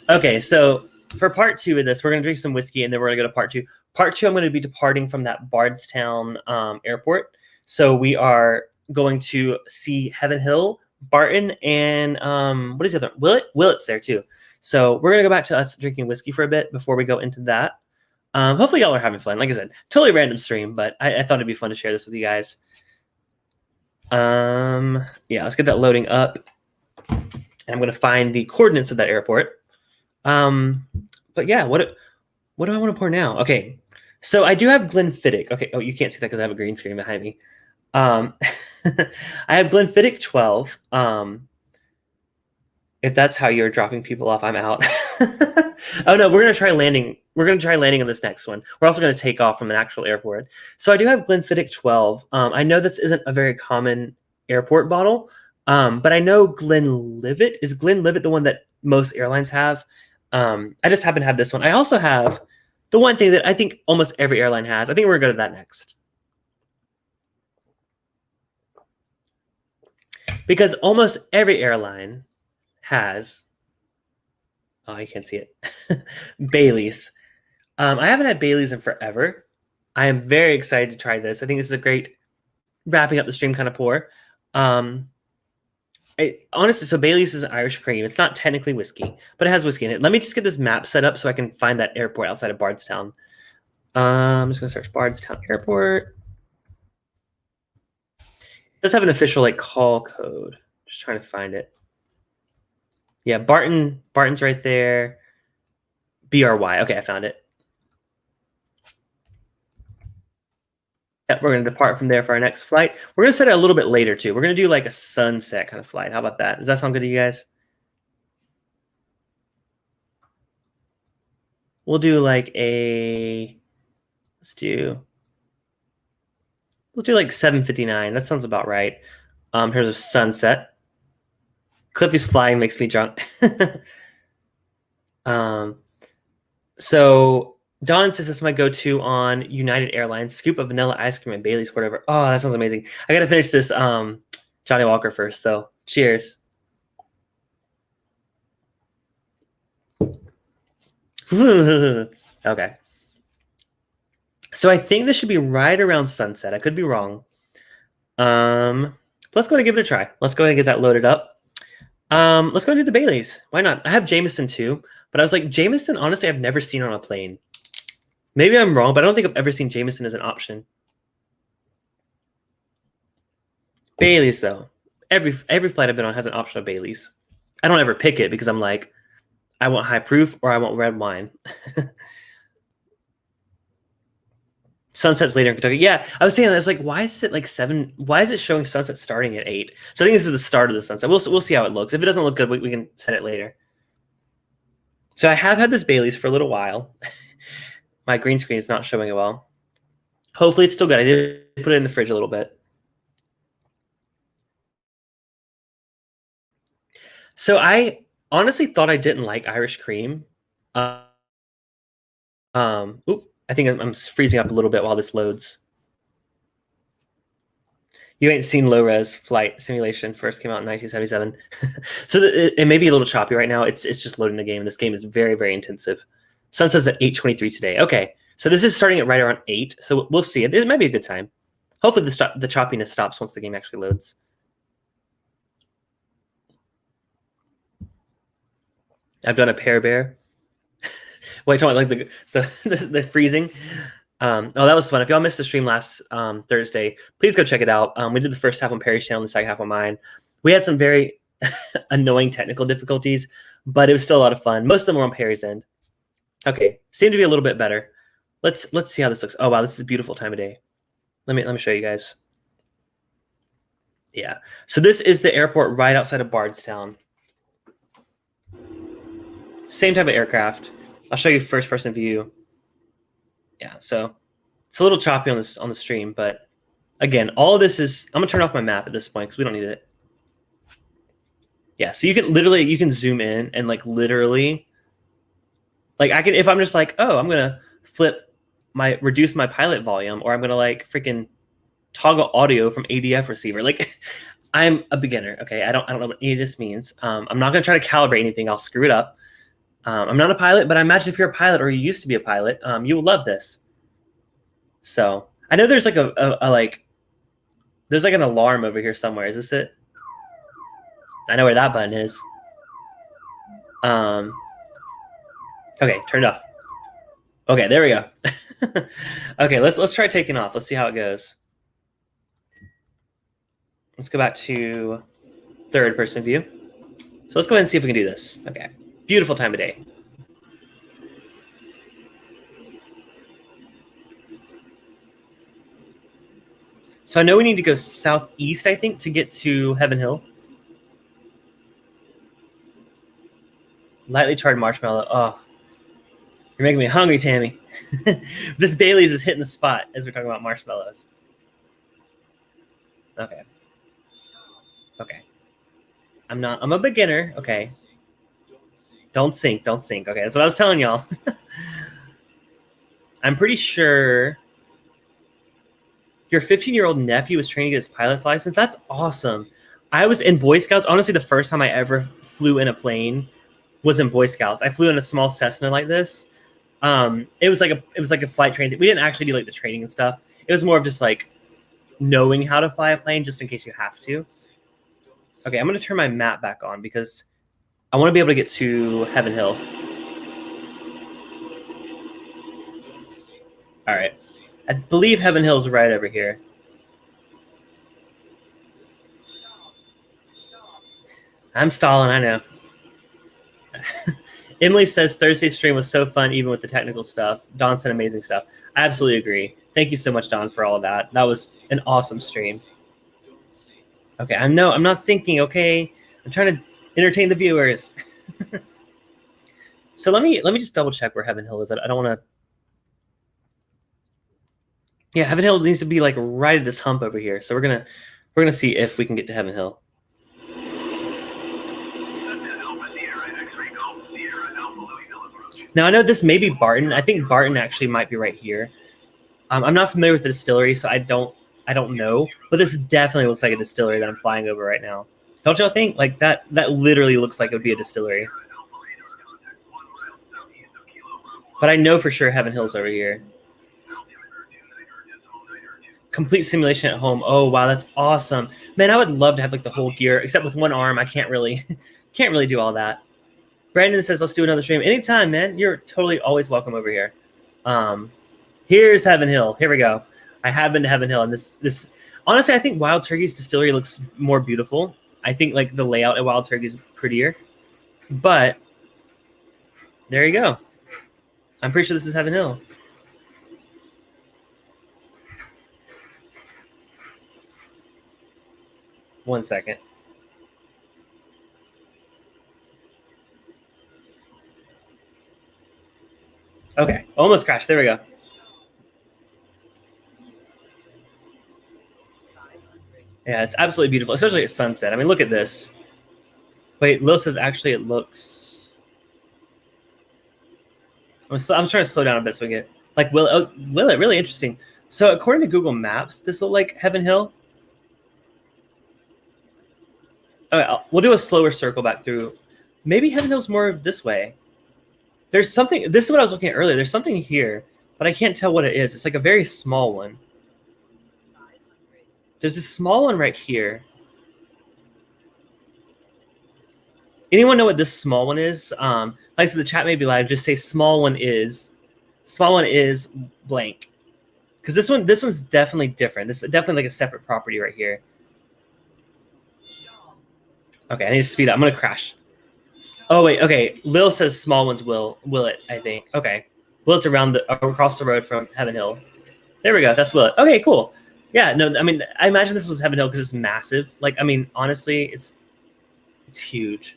Okay, so for part 2 of this, we're going to drink some whiskey, and then we're going to go to part 2. Part 2, I'm going to be departing from that Bardstown airport. So we are going to see Heaven Hill, Barton, and what is the other one? Willett's there too. So we're going to go back to us drinking whiskey for a bit before we go into that. Hopefully y'all are having fun. Like I said, totally random stream, but I thought it'd be fun to share this with you guys. Yeah, let's get that loading up. And I'm going to find the coordinates of that airport. But yeah, what do I want to pour now? Okay, so I do have Glenfiddich. Okay, oh, you can't see that because I have a green screen behind me. I have Glenfiddich 12. If that's how you're dropping people off, I'm out. Oh no, we're gonna try landing. We're gonna try landing on this next one. We're also gonna take off from an actual airport. So I do have Glenfiddich 12. I know this isn't a very common airport bottle, but I know Glenlivet. Is Glenlivet the one that most airlines have? I just happen to have this one. I also have the one thing that I think almost every airline has. I think we're gonna go to that next. Because almost every airline has, oh, you can't see it, Bailey's. I haven't had Bailey's in forever. I am very excited to try this. I think this is a great wrapping up the stream kind of pour. Honestly, so Bailey's is an Irish cream. It's not technically whiskey, but it has whiskey in it. Let me just get this map set up so I can find that airport outside of Bardstown. I'm just going to search Bardstown Airport. It does have an official call code. Just trying to find it. Yeah, Barton's right there. BRY. Okay, I found it. Yep, we're going to depart from there for our next flight. We're going to set it a little bit later, too. We're going to do a sunset kind of flight. How about that? Does that sound good to you guys? We'll do like a. We'll do like 7:59. That sounds about right. In terms of sunset. Cliffy's flying makes me drunk. um, so Dawn says this is my go-to on United Airlines. Scoop of vanilla ice cream and Bailey's, whatever. Oh, that sounds amazing. I gotta finish this Johnny Walker first. So cheers. Okay. So I think this should be right around sunset. I could be wrong. Let's go ahead and give it a try. Let's go ahead and get that loaded up. Let's go and do the Baileys. Why not? I have Jameson too, but I was like, Jameson, honestly, I've never seen on a plane. Maybe I'm wrong, but I don't think I've ever seen Jameson as an option. Baileys, though. Every flight I've been on has an option of Baileys. I don't ever pick it because I'm like, I want high proof or I want red wine. Sunset's later in Kentucky. Yeah, I was saying that. It's like, why is it like 7? Why is it showing sunset starting at 8? So I think this is the start of the sunset. We'll see how it looks. If it doesn't look good, we can set it later. So I have had this Baileys for a little while. My green screen is not showing it well. Hopefully it's still good. I did put it in the fridge a little bit. So I honestly thought I didn't like Irish cream. I think I'm freezing up a little bit while this loads. You ain't seen low res flight simulations. First came out in 1977. So it may be a little choppy right now. It's just loading the game. This game is very, very intensive. Sunset's at 8:23 today. Okay, so this is starting at right around 8. So we'll see. It might be a good time. Hopefully the choppiness stops once the game actually loads. I've done a pear bear. Wait, talking about like the freezing. Oh, that was fun. If y'all missed the stream last Thursday, please go check it out. We did the first half on Perry's channel and the second half on mine. We had some very annoying technical difficulties, but it was still a lot of fun. Most of them were on Perry's end. Okay, seemed to be a little bit better. Let's see how this looks. Oh wow, this is a beautiful time of day. Let me show you guys. Yeah, so this is the airport right outside of Bardstown. Same type of aircraft. I'll show you first person view. Yeah, so it's a little choppy on the stream, but again, all of this is. I'm gonna turn off my map at this point because we don't need it. Yeah, so you can zoom in and like literally, like I can if I'm just like, oh, I'm gonna reduce my pilot volume, or I'm gonna like freaking toggle audio from ADF receiver. Like I'm a beginner. Okay, I don't know what any of this means. I'm not gonna try to calibrate anything. I'll screw it up. I'm not a pilot, but I imagine if you're a pilot or you used to be a pilot, you will love this. So I know there's like there's like an alarm over here somewhere. Is this it? I know where that button is. Okay, turned off. Okay, there we go. Okay, let's try taking off. Let's see how it goes. Let's go back to third person view. So let's go ahead and see if we can do this. Okay. Beautiful time of day. So I know we need to go southeast, I think, to get to Heaven Hill. Lightly charred marshmallow. Oh, you're making me hungry, Tammy. This Bailey's is hitting the spot as we're talking about marshmallows. Okay. I'm a beginner. Okay. Don't sink. Okay, that's what I was telling y'all. I'm pretty sure your 15-year-old nephew was training to get his pilot's license. That's awesome. I was in Boy Scouts. Honestly, the first time I ever flew in a plane was in Boy Scouts. I flew in a small Cessna like this. It was like a flight training. We didn't actually do like the training and stuff. It was more of just like knowing how to fly a plane just in case you have to. Okay, I'm going to turn my map back on because I want to be able to get to Heaven Hill. All right. I believe Heaven Hill is right over here. I'm stalling, I know. Emily says Thursday's stream was so fun, even with the technical stuff. Don said amazing stuff. I absolutely agree. Thank you so much, Don, for all of that. That was an awesome stream. Okay, I'm not sinking, okay? I'm trying to entertain the viewers. So let me just double check where Heaven Hill is. I don't want to. Yeah, Heaven Hill needs to be like right at this hump over here. So we're gonna see if we can get to Heaven Hill. Now I know this may be Barton. I think Barton actually might be right here. I'm not familiar with the distillery, so I don't know. But this definitely looks like a distillery that I'm flying over right now. Don't y'all think? Like that literally looks like it would be a distillery. But I know for sure Heaven Hill's over here. Complete simulation at home. Oh wow, that's awesome, man! I would love to have like the whole gear, except with one arm, I can't really do all that. Brandon says, "Let's do another stream anytime, man. You're totally always welcome over here." Here's Heaven Hill. Here we go. I have been to Heaven Hill, and this honestly, I think Wild Turkey's distillery looks more beautiful. I think like the layout at Wild Turkey is prettier, but there you go. I'm pretty sure this is Heaven Hill. One second. Okay, almost crashed. There we go. Yeah, it's absolutely beautiful, especially at sunset. I mean, look at this. Wait, Lil says actually it looks. I'm trying to slow down a bit so we get like will it really interesting. So according to Google Maps, this look like Heaven Hill. All right, we'll do a slower circle back through. Maybe Heaven Hill's more this way. There's something. This is what I was looking at earlier. There's something here, but I can't tell what it is. It's like a very small one. There's this small one right here. Anyone know what this small one is? Like I said, the chat may be live. Just say small one is blank. Because this one's definitely different. This is definitely like a separate property right here. Okay, I need to speed up. I'm gonna crash. Oh wait, okay. Lil says small ones will it, I think. Okay. Willet's across the road from Heaven Hill. There we go. That's Willet. Okay, cool. Yeah, no, I mean, I imagine this was Heaven Hill because it's massive. Like, I mean, honestly, it's huge.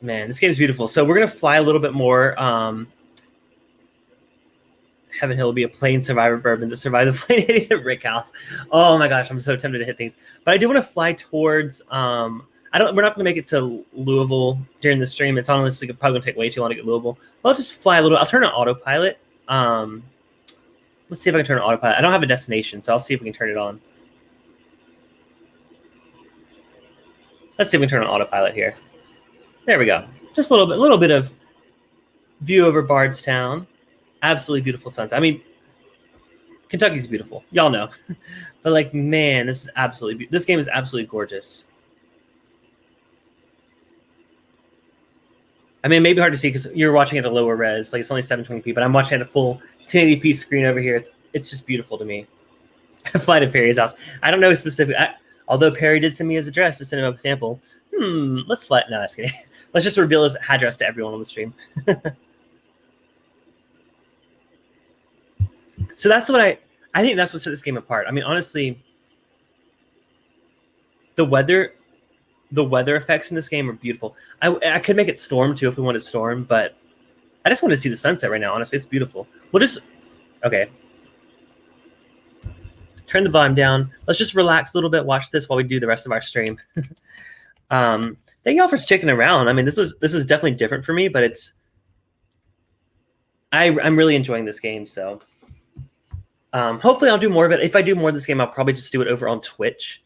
Man, this game is beautiful. So we're gonna fly a little bit more. Heaven Hill will be a plane survivor bourbon to survive the plane hitting the brick house. Oh my gosh, I'm so tempted to hit things. But I do want to fly towards. We're not going to make it to Louisville during the stream. It's honestly probably going to take way too long to get Louisville. But I'll just fly a little. I'll turn on autopilot. Let's see if I can turn on autopilot. I don't have a destination, so I'll see if we can turn it on. Let's see if we can turn on autopilot here. There we go. Just a little bit of view over Bardstown. Absolutely beautiful sunset. I mean, Kentucky's beautiful. Y'all know. But like, man, this game is absolutely gorgeous. I mean, it may be hard to see because you're watching at a lower res. Like, it's only 720p, but I'm watching at a full 1080p screen over here. It's just beautiful to me. Fly to Perry's house. I don't know specific. Although Perry did send me his address to send him a sample. Let's fly. No, that's kidding. Let's just reveal his address to everyone on the stream. So that's what I think that's what set this game apart. I mean, honestly, the weather effects in this game are beautiful. I could make it storm too if we wanted storm, but I just want to see the sunset right now. Honestly, it's beautiful. Okay. Turn the volume down. Let's just relax a little bit. Watch this while we do the rest of our stream. Thank y'all for sticking around. I mean, this is definitely different for me, but I'm really enjoying this game. So hopefully I'll do more of it. If I do more of this game, I'll probably just do it over on Twitch.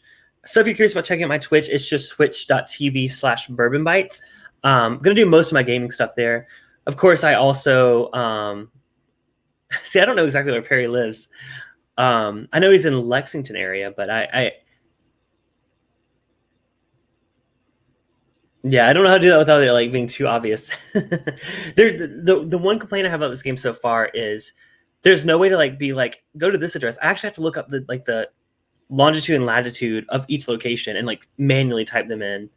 So if you're curious about checking out my Twitch, it's just twitch.tv/bourbonbites. I'm going to do most of my gaming stuff there. Of course, I also see, I don't know exactly where Perry lives. I know he's in Lexington area, but I don't know how to do that without it like being too obvious. There's the one complaint I have about this game so far is there's no way to like be like go to this address. I actually have to look up the longitude and latitude of each location and like manually type them in.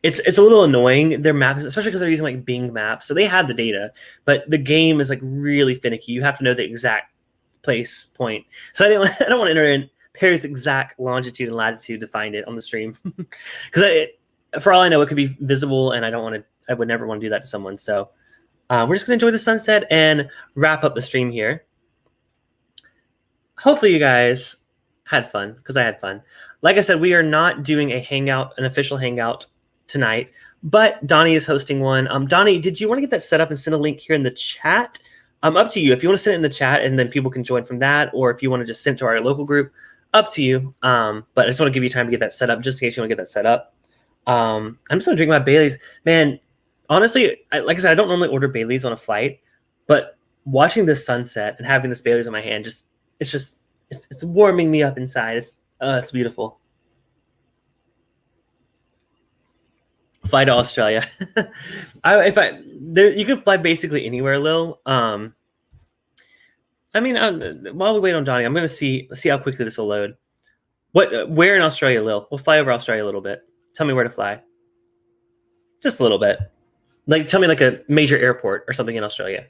It's a little annoying, their maps, especially because they're using like Bing Maps, so they have the data, but the game is like really finicky. You have to know the exact place point. So I don't want to enter in Perry's exact longitude and latitude to find it on the stream. Because for all I know, it could be visible, and I would never want to do that to someone. So we're just going to enjoy the sunset and wrap up the stream here. Hopefully you guys had fun, because I had fun. Like I said, we are not doing an official hangout tonight, but Donnie is hosting one. Donnie, did you want to get that set up and send a link here in the chat? Up to you. If you want to send it in the chat and then people can join from that, or if you want to just send it to our local group, up to you. But I just want to give you time to get that set up, just in case you want to get that set up. I'm just going to drink my Baileys. Man, honestly, like I said, I don't normally order Baileys on a flight, but watching this sunset and having this Baileys in my hand, it's warming me up inside. It's beautiful. Fly to Australia. You can fly basically anywhere, Lil. While we wait on Donnie, I'm gonna see how quickly this will load. Where in Australia, Lil? We'll fly over Australia a little bit. Tell me where to fly. Just a little bit. Like, tell me like a major airport or something in Australia.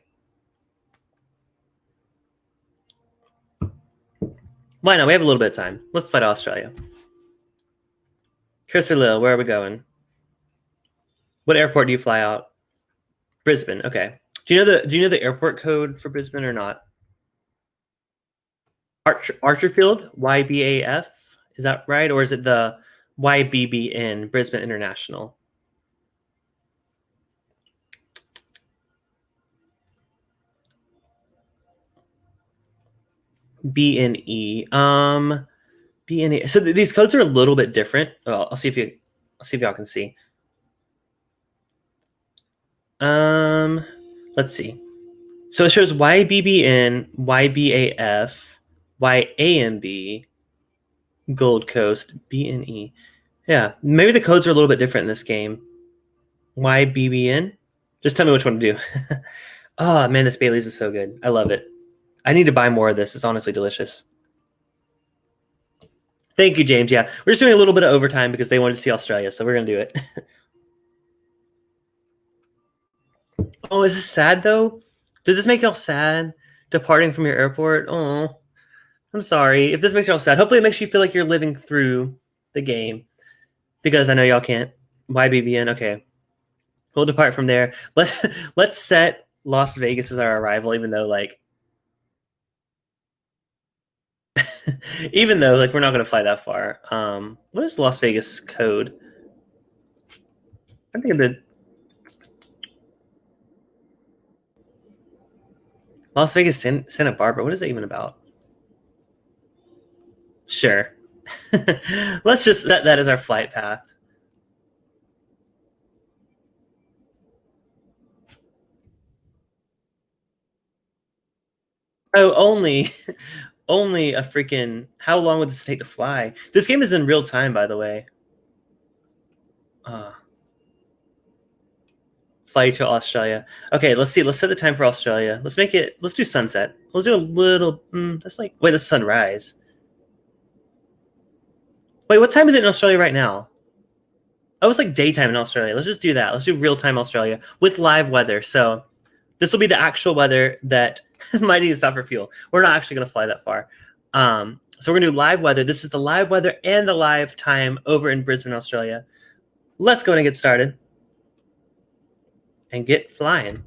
Why not? We have a little bit of time. Let's fly to Australia. Chris or Lil, where are we going? What airport do you fly out? Brisbane. Okay. Do you know the airport code for Brisbane or not? Archerfield, YBAF. Is that right, or is it the YBBN, Brisbane International? BNE. BNE. So these codes are a little bit different. Well, I'll see if y'all can see. Let's see. So it shows YBBN, YBAF, YAMB, Gold Coast, BNE. Yeah, maybe the codes are a little bit different in this game. YBBN? Just tell me which one to do. Oh, man, this Baileys is so good. I love it. I need to buy more of this. It's honestly delicious. Thank you, James. Yeah, we're just doing a little bit of overtime because they wanted to see Australia, so we're going to do it. Oh, is this sad, though? Does this make y'all sad, departing from your airport? Oh, I'm sorry. If this makes y'all sad, hopefully it makes you feel like you're living through the game, because I know y'all can't. YBBN, okay. We'll depart from there. Let's set Las Vegas as our arrival, even though, like, we're not going to fly that far. What is Las Vegas code? I think the Las Vegas Santa Barbara. What is that even about? Sure. Let's just set that as our flight path. Oh, only a freaking... How long would this take to fly? This game is in real time, by the way. Fly to Australia. Okay, let's see. Let's set the time for Australia. Let's do sunset. Let's do a little... that's like... Wait, that's sunrise. Wait, what time is it in Australia right now? Oh, it's like daytime in Australia. Let's just do that. Let's do real-time Australia with live weather. So this will be the actual weather that might need to stop for fuel. We're not actually going to fly that far. So we're going to do live weather. This is the live weather and the live time over in Brisbane, Australia. Let's go ahead and get started. And get flying.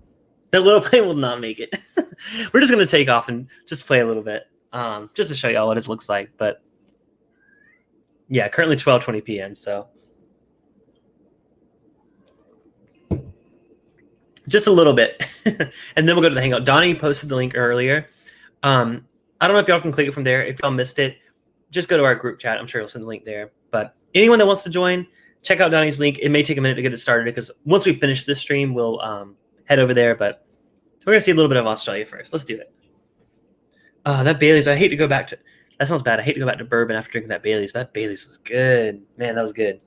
The little plane will not make it. We're just going to take off and just play a little bit. Just to show y'all what it looks like. But yeah, currently 12:20 p.m. So just a little bit. And then we'll go to the Hangout. Donnie posted the link earlier. I don't know if y'all can click it from there. If y'all missed it, just go to our group chat. I'm sure he'll send the link there. But anyone that wants to join, check out Donnie's link. It may take a minute to get it started because once we finish this stream, we'll head over there. But we're going to see a little bit of Australia first. Let's do it. That Baileys, I hate to go back to... That sounds bad. I hate to go back to bourbon after drinking that Baileys. But that Baileys was good. Man, that was good.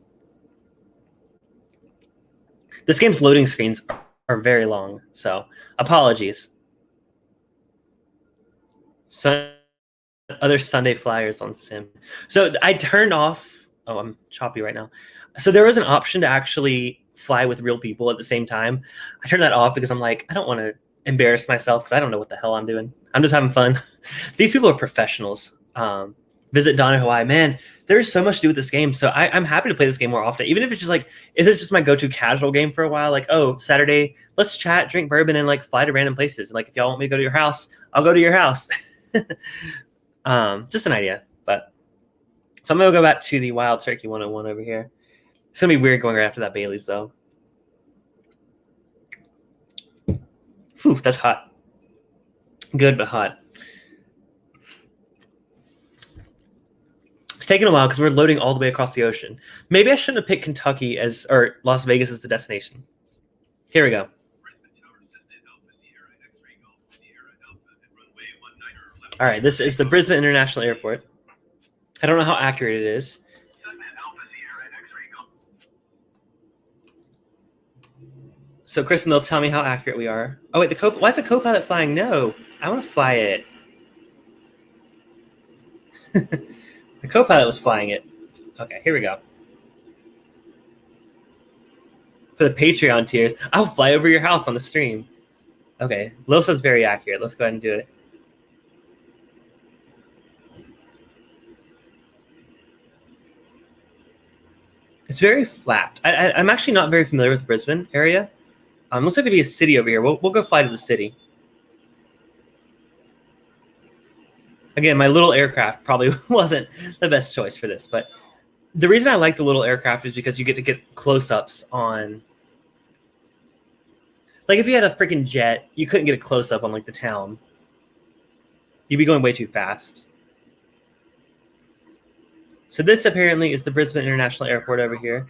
This game's loading screens are very long, so apologies. So other Sunday flyers on Sim. So I turned off... Oh, I'm choppy right now. So there was an option to actually fly with real people at the same time. I turned that off because I'm like, I don't want to embarrass myself because I don't know what the hell I'm doing. I'm just having fun. These people are professionals. Visit Donna Hawaii. Man, there's so much to do with this game. So I'm happy to play this game more often, even if it's just like, if it's just my go-to casual game for a while. Like, oh, Saturday, let's chat, drink bourbon, and like fly to random places. And like, if y'all want me to go to your house, I'll go to your house. Just an idea. But so I'm gonna go back to the Wild Turkey 101 over here. It's gonna be weird going right after that Bailey's though. Whew, that's hot. Good, but hot. It's taking a while because we're loading all the way across the ocean. Maybe I shouldn't have picked Kentucky or Las Vegas as the destination. Here we go. All right, this is the Brisbane International Airport. I don't know how accurate it is. So, Kristen, they'll tell me how accurate we are. Oh, wait, why is the co-pilot flying? No, I want to fly it. The co-pilot was flying it. Okay, here we go. For the Patreon tiers, I'll fly over your house on the stream. Okay, Lil says very accurate. Let's go ahead and do it. It's very flat. I'm actually not very familiar with the Brisbane area. Looks like to be a city over here. We'll go fly to the city. Again, my little aircraft probably wasn't the best choice for this, but the reason I like the little aircraft is because you get to get close-ups on. Like if you had a freaking jet, you couldn't get a close-up on like the town. You'd be going way too fast. So this apparently is the Brisbane International Airport over here.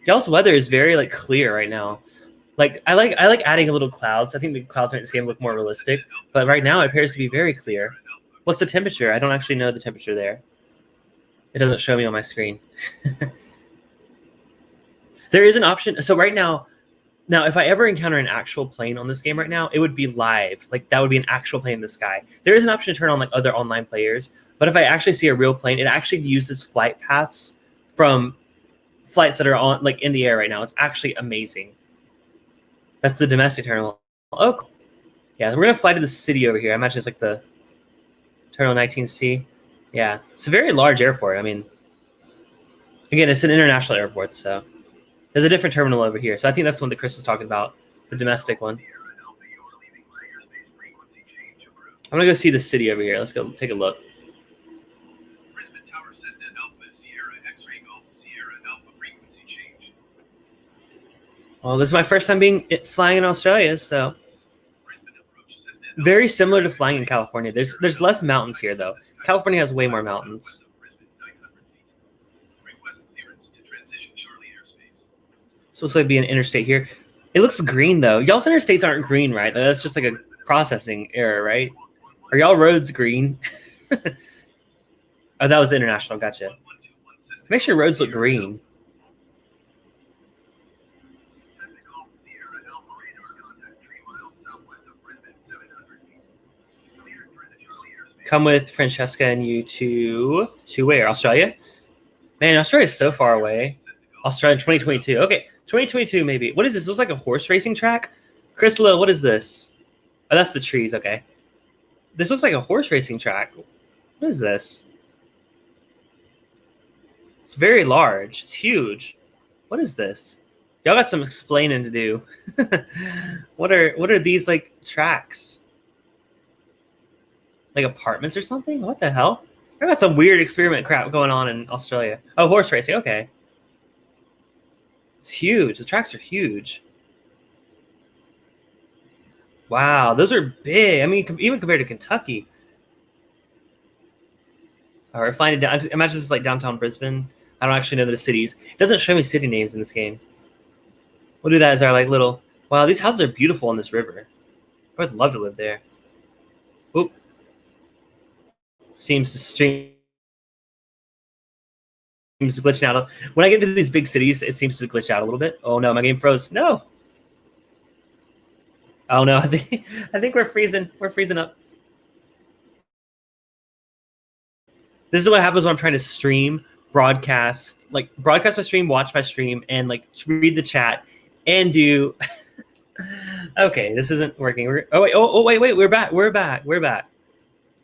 Y'all's weather is very like clear right now. Like I like adding a little clouds. I think the clouds make this game look more realistic. But right now it appears to be very clear. What's the temperature? I don't actually know the temperature there. It doesn't show me on my screen. There is an option. So right now if I ever encounter an actual plane on this game right now, it would be live. Like that would be an actual plane in the sky. There is an option to turn on like other online players. But if I actually see a real plane, it actually uses flight paths from flights that are on like in the air right now. It's actually amazing. That's the domestic terminal. Oh, cool. Yeah, we're gonna fly to the city over here. I imagine it's like the Terminal 19C. Yeah, it's a very large airport. I mean, again, it's an international airport, so there's a different terminal over here. So I think that's the one that Chris was talking about, the domestic one. I'm gonna go see the city over here. Let's go take a look. Well, this is my first time flying in Australia, so very similar to flying in California. There's less mountains here, though. California has way more mountains. So it looks like be an interstate here. It looks green, though. Y'all's interstates aren't green, right? That's just like a processing error, right? Are y'all roads green? Oh, that was the international. Gotcha. Make sure roads look green. Come with Francesca and you to where? Australia? Man, Australia is so far away. Australia 2022. Okay, 2022 maybe. What is this? It looks like a horse racing track. Crystal, what is this? Oh, that's the trees. Okay. This looks like a horse racing track. What is this? It's very large. It's huge. What is this? Y'all got some explaining to do. What are these like tracks? Like apartments or something? What the hell? I got some weird experiment crap going on in Australia. Oh, horse racing. Okay. It's huge. The tracks are huge. Wow, those are big. I mean, even compared to Kentucky. All right, find it down. Imagine this is like downtown Brisbane. I don't actually know the cities. It doesn't show me city names in this game. We'll do that as our like little. Wow, these houses are beautiful on this river. I would love to live there. Oop. Seems glitching out. When I get into these big cities, it seems to glitch out a little bit. Oh no, my game froze. No. Oh no, I think we're freezing. We're freezing up. This is what happens when I'm trying to stream, broadcast my stream, watch my stream, and like read the chat and do. Okay, this isn't working. Oh wait, wait, we're back.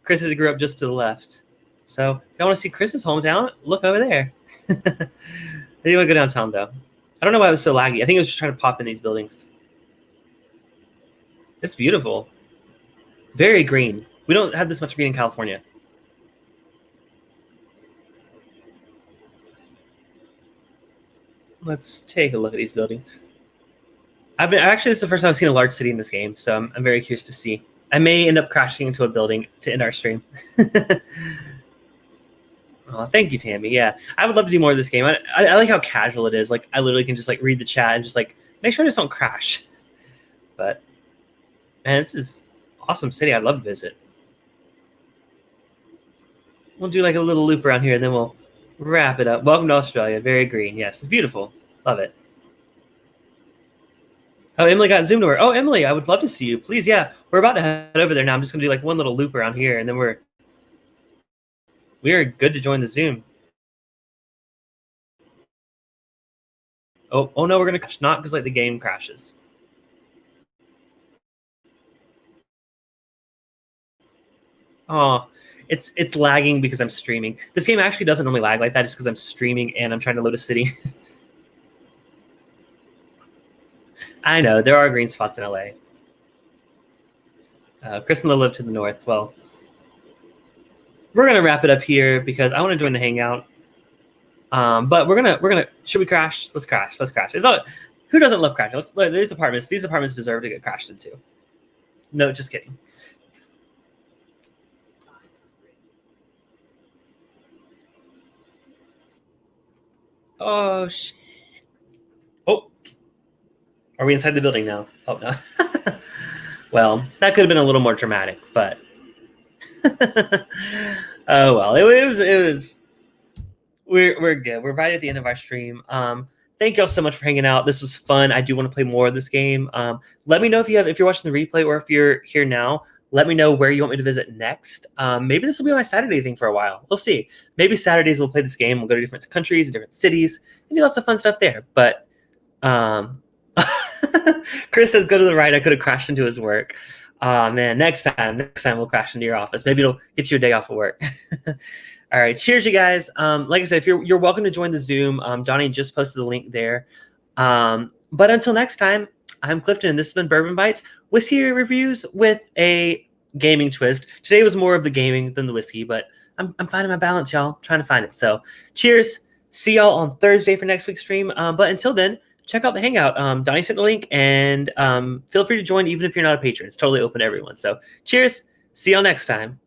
Chris grew up just to the left. So if you want to see Chris's hometown, look over there. You want to go downtown, though. I don't know why it was so laggy. I think it was just trying to pop in these buildings. It's beautiful. Very green. We don't have this much green in California. Let's take a look at these buildings. Actually, this is the first time I've seen a large city in this game, so I'm very curious to see. I may end up crashing into a building to end our stream. Oh, thank you, Tammy. Yeah, I would love to do more of this game. I like how casual it is. Like, I literally can just like read the chat and just like make sure I just don't crash. But man, this is awesome city. I'd love to visit. We'll do like a little loop around here, and then we'll wrap it up. Welcome to Australia. Very green. Yes, it's beautiful. Love it. Oh, Emily got Zoom to her. Oh, Emily, I would love to see you. Please, yeah. We're about to head over there now. I'm just going to do like one little loop around here, and then we are good to join the Zoom. Oh no, we're going to crash. Not because like the game crashes. Oh, it's lagging because I'm streaming. This game actually doesn't normally lag like that just because I'm streaming and I'm trying to load a city. I know, there are green spots in LA. Chris and Lil live to the north. Well, we're gonna wrap it up here because I want to join the hangout. But we're gonna should we crash? Let's crash. It's not, who doesn't love crashing? There's apartments. These apartments deserve to get crashed into. No, just kidding. Oh shit. Oh. Are we inside the building now? Oh no. Well, that could have been a little more dramatic, but oh well. It was we're good. We're right at the end of our stream. Thank y'all so much for hanging out. This was fun. I do want to play more of this game. Let me know if you're watching the replay or if you're here now. Let me know where you want me to visit next. Maybe this will be my Saturday thing for a while. We'll see. Maybe Saturdays we'll play this game. We'll go to different countries and different cities and do lots of fun stuff there. But Chris says, go to the right. I could have crashed into his work. Man, next time we'll crash into your office. Maybe it'll get you a day off of work. All right. Cheers, you guys. Like I said, if you're welcome to join the Zoom. Donnie just posted the link there. But until next time, I'm Clifton, and this has been Bourbon Bites, whiskey reviews with a gaming twist. Today was more of the gaming than the whiskey, but I'm finding my balance, y'all. I'm trying to find it. So cheers. See y'all on Thursday for next week's stream. But until then, check out the Hangout. Donnie sent the link, and feel free to join even if you're not a patron. It's totally open to everyone. So cheers. See y'all next time.